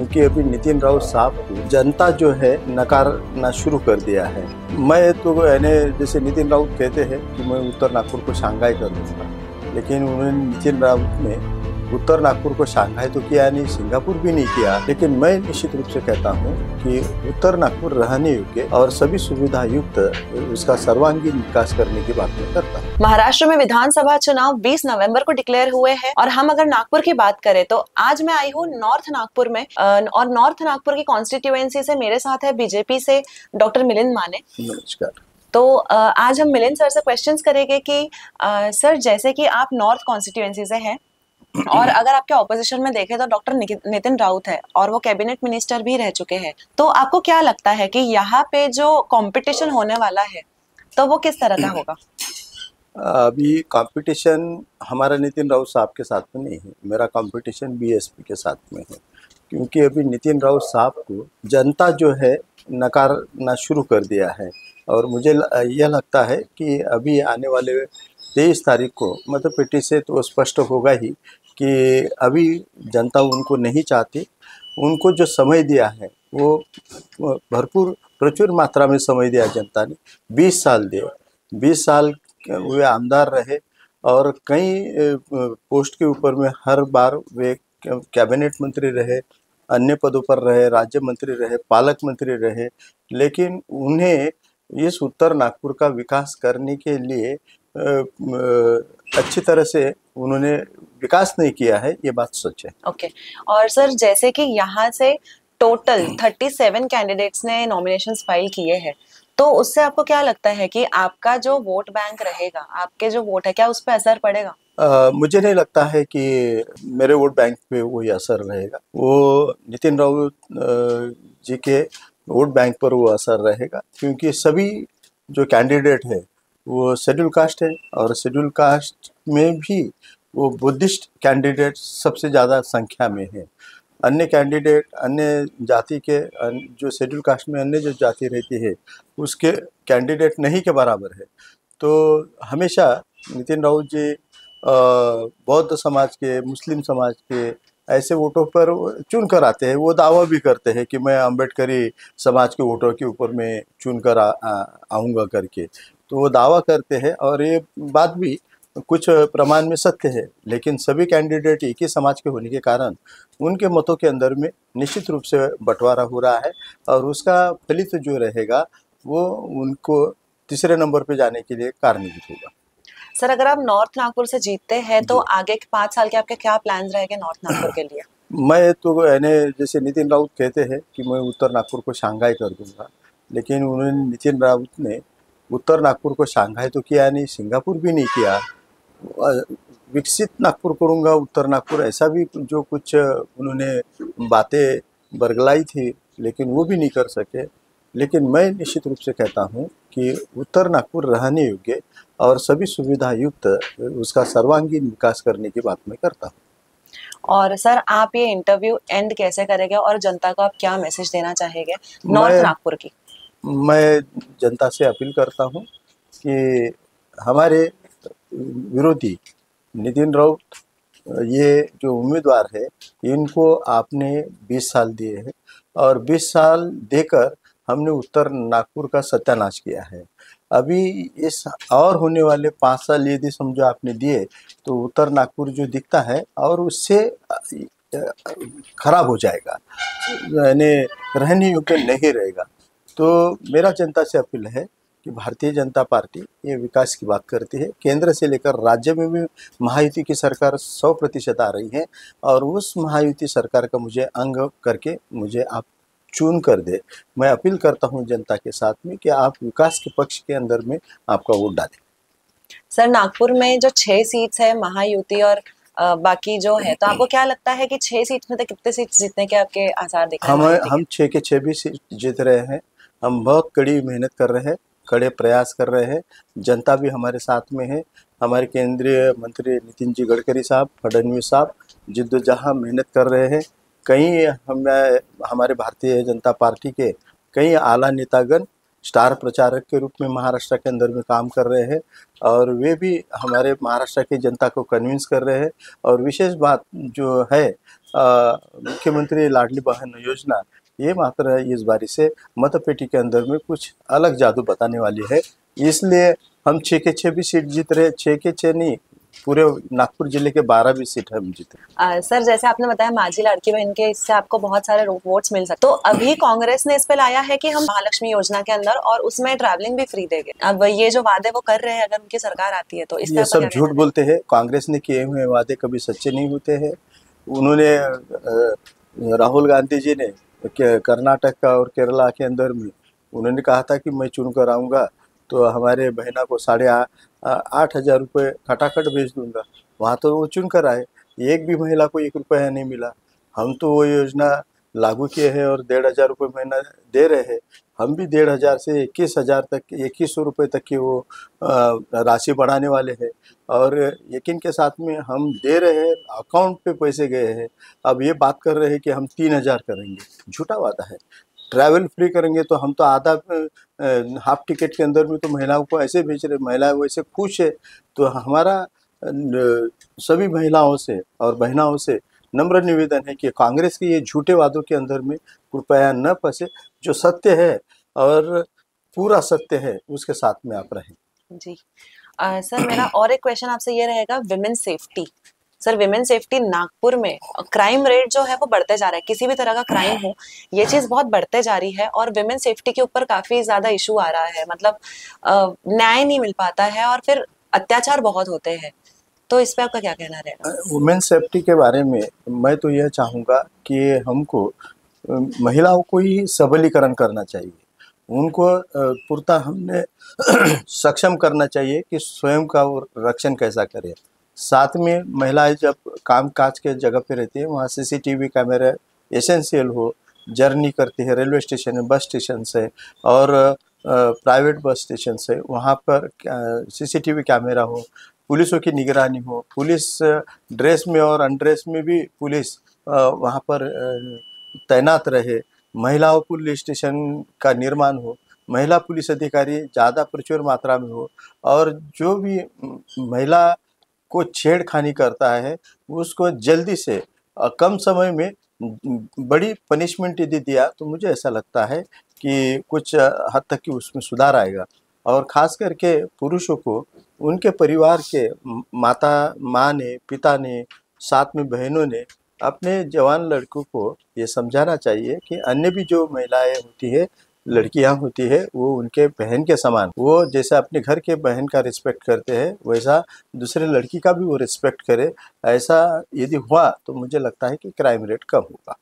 क्योंकि अभी नितिन राउत साहब को जनता जो है नकारना शुरू कर दिया है। मैं तो यानी जैसे नितिन राउत कहते हैं कि मैं उत्तर नागपुर को शंघाई कर दूंगा, लेकिन उन्होंने नितिन राउत ने उत्तर नागपुर को शंघाई तो किया नहीं, सिंगापुर भी नहीं किया। लेकिन मैं निश्चित रूप से कहता हूं कि उत्तर नागपुर रहने योग्य और सभी सुविधा युक्त उसका सर्वांगीण विकास करने की बात मैं करता हूं। महाराष्ट्र में विधानसभा चुनाव 20 नवंबर को डिक्लेयर हुए हैं और हम अगर नागपुर की बात करें तो आज मैं आई हूँ नॉर्थ नागपुर में और नॉर्थ नागपुर की कॉन्स्टिट्यूएंसी से मेरे साथ है बीजेपी से डॉक्टर मिलिंद माने। नमस्कार। तो आज हम मिलिंद सर से क्वेश्चंस करेंगे कि सर जैसे कि आप नॉर्थ कॉन्स्टिट्यूएंसी से हैं और अगर आपके ऑपोजिशन में देखें तो डॉक्टर नितिन राउत है और वो कैबिनेट मिनिस्टर भी रह चुके हैं, तो आपको क्या लगता है कि यहाँ पे जो कंपटीशन होने वाला है तो वो किस तरह का होगा? अभी कंपटीशन हमारा नितिन राउत साहब के साथ में नहीं है, मेरा कंपटीशन बीएसपी के साथ में है। क्योंकि अभी नितिन राउत साहब को जनता जो है नकारना शुरू कर दिया है और मुझे यह लगता है कि अभी आने वाले 23 तारीख को मतलब पेटी से तो स्पष्ट होगा ही कि अभी जनता उनको नहीं चाहती। उनको जो समय दिया है वो प्रचुर मात्रा में समय दिया जनता ने, 20 साल दिए। 20 साल वे आमदार रहे और कई पोस्ट के ऊपर में हर बार वे कैबिनेट मंत्री रहे, अन्य पदों पर रहे, राज्य मंत्री रहे, पालक मंत्री रहे। लेकिन उन्हें इस उत्तर नागपुर का विकास करने के लिए अच्छी तरह से उन्होंने विकास नहीं किया है, ये बात सच है। ओके। और सर जैसे कि यहाँ से टोटल 37 कैंडिडेट्स ने नॉमिनेशंस फाइल किए हैं, तो उससे आपको क्या लगता है कि आपका जो वोट बैंक रहेगा, आपके जो वोट है, क्या उस पर असर पड़ेगा? मुझे नहीं लगता है कि मेरे वोट बैंक पे वो असर रहेगा। वो नितिन राउत जी के वोट बैंक पर वो असर रहेगा, क्योंकि सभी जो कैंडिडेट है वो शेड्यूल कास्ट है और शेड्यूल कास्ट में भी वो बुद्धिस्ट कैंडिडेट सबसे ज़्यादा संख्या में है। अन्य कैंडिडेट अन्य जाति के जो शेड्यूल कास्ट में अन्य जो जाति रहती है उसके कैंडिडेट नहीं के बराबर है। तो हमेशा नितिन राउत जी बौद्ध समाज के, मुस्लिम समाज के ऐसे वोटों पर चुन कर आते हैं। वो दावा भी करते हैं कि मैं अम्बेडकरी समाज के वोटों के ऊपर मैं चुन कर आऊँगा करके, तो वो दावा करते हैं और ये बात भी कुछ प्रमाण में सत्य है। लेकिन सभी कैंडिडेट एक ही समाज के होने के कारण उनके मतों के अंदर में निश्चित रूप से बंटवारा हो रहा है और उसका फलित जो रहेगा वो उनको तीसरे नंबर पे जाने के लिए कारणीभूत होगा। सर अगर आप नॉर्थ नागपुर से जीतते हैं तो आगे के 5 साल के आपके क्या प्लान्स रहेंगे नॉर्थ नागपुर के लिए? मैं तो यानी जैसे नितिन राउत कहते हैं कि मैं उत्तर नागपुर को शंघाई कर दूंगा, लेकिन उन्होंने नितिन राउत ने उत्तर नागपुर को शंघाई तो किया नहीं, सिंगापुर भी नहीं किया। विकसित नागपुर करूंगा उत्तर नागपुर, ऐसा भी जो कुछ उन्होंने बातें बरगलाई थी लेकिन वो भी नहीं कर सके। लेकिन मैं निश्चित रूप से कहता हूं कि उत्तर नागपुर रहने योग्य और सभी सुविधा युक्त उसका सर्वांगीण विकास करने की बात मैं करता हूं। और सर आप ये इंटरव्यू एंड कैसे करेंगे और जनता को आप क्या मैसेज देना चाहेंगे नॉर्थ नागपुर की? मैं जनता से अपील करता हूं कि हमारे विरोधी नितिन राउत ये जो उम्मीदवार है इनको आपने 20 साल दिए हैं और 20 साल देकर हमने उत्तर नागपुर का सत्यानाश किया है। अभी इस और होने वाले 5 साल यदि समझो आपने दिए तो उत्तर नागपुर जो दिखता है और उससे खराब हो जाएगा, यानी रहने योग्य नहीं रहेगा। तो मेरा जनता से अपील है कि भारतीय जनता पार्टी ये विकास की बात करती है। केंद्र से लेकर राज्य में भी महायुति की सरकार 100% आ रही है और उस महायुति सरकार का मुझे अंग करके मुझे आप चुन कर दे। मैं अपील करता हूं जनता के साथ में कि आप विकास के पक्ष के अंदर में आपका वोट डालें। सर नागपुर में जो 6 सीट्स है महायुति और बाकी जो है, तो आपको क्या लगता है कि 6 सीट में तो कितने सीट जीतने के आपके आसार दिख रहे हैं? हम 6 के 6 भी सीट जीत रहे हैं। हम बहुत कड़ी मेहनत कर रहे हैं, कड़े प्रयास कर रहे हैं। जनता भी हमारे साथ में है। हमारे केंद्रीय मंत्री नितिन जी गडकरी साहब, फडणवीस साहब जिद्दोजहद मेहनत कर रहे हैं। कई हमारे भारतीय जनता पार्टी के कई आला नेतागण स्टार प्रचारक के रूप में महाराष्ट्र के अंदर में काम कर रहे हैं और वे भी हमारे महाराष्ट्र की जनता को कन्विंस कर रहे हैं। और विशेष बात जो है मुख्यमंत्री लाडली बहन योजना ये मात्र इस बारी से मतपेटी के अंदर में कुछ अलग जादू बताने वाली है। इसलिए हम 6 के 6 भी सीट जीत रहे, 6 के 6 नहीं, पूरे नागपुर जिले के 12 भी सीट हम जीते। सर जैसे आपने बताया माझी लाड़की बहन के, इससे आपको बहुत सारे वोट्स मिल सकते, तो अभी कांग्रेस ने इस पे लाया है कि हम महालक्ष्मी योजना के अंदर और उसमें ट्रैवलिंग भी फ्री देंगे। अब ये जो वादे वो कर रहे हैं, अगर उनकी सरकार आती है तो इस ये सब झूठ बोलते हैं। कांग्रेस ने किए हुए वादे कभी सच्चे नहीं होते हैं। उन्होंने राहुल गांधी जी ने कर्नाटक का और केरला के अंदर में उन्होंने कहा था कि मैं चुन कर आऊँगा तो हमारे बहना को 8,500 रुपये खटाखट भेज दूंगा। वहाँ तो वो चुन कर आए, एक भी महिला को 1 रुपया नहीं मिला। हम तो वो योजना लागू किए हैं और 1,500 रुपये महीना दे रहे हैं। हम भी 1,500 से 21,000 तक, 2,100 रुपये तक की वो राशि बढ़ाने वाले हैं और यकीन के साथ में हम दे रहे हैं, अकाउंट पे पैसे गए हैं। अब ये बात कर रहे हैं कि हम 3,000 करेंगे, झूठा वादा है। ट्रैवल फ्री करेंगे तो हम तो आधा हाफ टिकट के अंदर में तो महिलाओं को ऐसे भेज रहे, महिलाएं वैसे खुश है। तो हमारा सभी महिलाओं से और बहनाओं से नम्र निवेदन है कि कांग्रेस के ये झूठे वादों के अंदर में कृपया न फंसे। जो सत्य है और पूरा सत्य है उसके साथ में आप रहें। जी सर, मेरा और एक क्वेश्चन आपसे ये रहेगा, women safety. Sir women safety Nagpur में क्राइम रेट जो है वो बढ़ते जा रहा है, किसी भी तरह का क्राइम हो ये चीज बहुत बढ़ते जा रही है और विमेन सेफ्टी के ऊपर काफी ज्यादा इशू आ रहा है। मतलब न्याय नहीं मिल पाता है और फिर अत्याचार बहुत होते हैं, तो इस पे आपका क्या कहना रहेगा? वुमेन सेफ्टी के बारे में मैं तो यह चाहूँगा कि हमको महिलाओं को ही सबलीकरण करना चाहिए। उनको पुरता हमने सक्षम करना चाहिए कि स्वयं का वो रक्षण कैसा करें। साथ में महिलाएं जब काम काज के जगह पे रहती है वहाँ CCTV कैमरा एसेंशियल हो। जर्नी करती है रेलवे स्टेशन है, बस स्टेशन से और प्राइवेट बस स्टेशन से, वहाँ पर CCTV कैमरा हो, पुलिसों की निगरानी हो, पुलिस ड्रेस में और अनड्रेस में भी पुलिस वहाँ पर तैनात रहे, महिलाओं पुलिस स्टेशन का निर्माण हो, महिला पुलिस अधिकारी ज़्यादा प्रचुर मात्रा में हो और जो भी महिला को छेड़खानी करता है उसको जल्दी से कम समय में बड़ी पनिशमेंट यदि दिया तो मुझे ऐसा लगता है कि कुछ हद तक कि उसमें सुधार आएगा। और ख़ास करके पुरुषों को उनके परिवार के माँ ने, पिता ने, साथ में बहनों ने अपने जवान लड़कों को ये समझाना चाहिए कि अन्य भी जो महिलाएं होती है, लड़कियां होती है, वो उनके बहन के समान, वो जैसा अपने घर के बहन का रिस्पेक्ट करते हैं वैसा दूसरे लड़की का भी वो रिस्पेक्ट करे। ऐसा यदि हुआ तो मुझे लगता है कि क्राइम रेट कम होगा।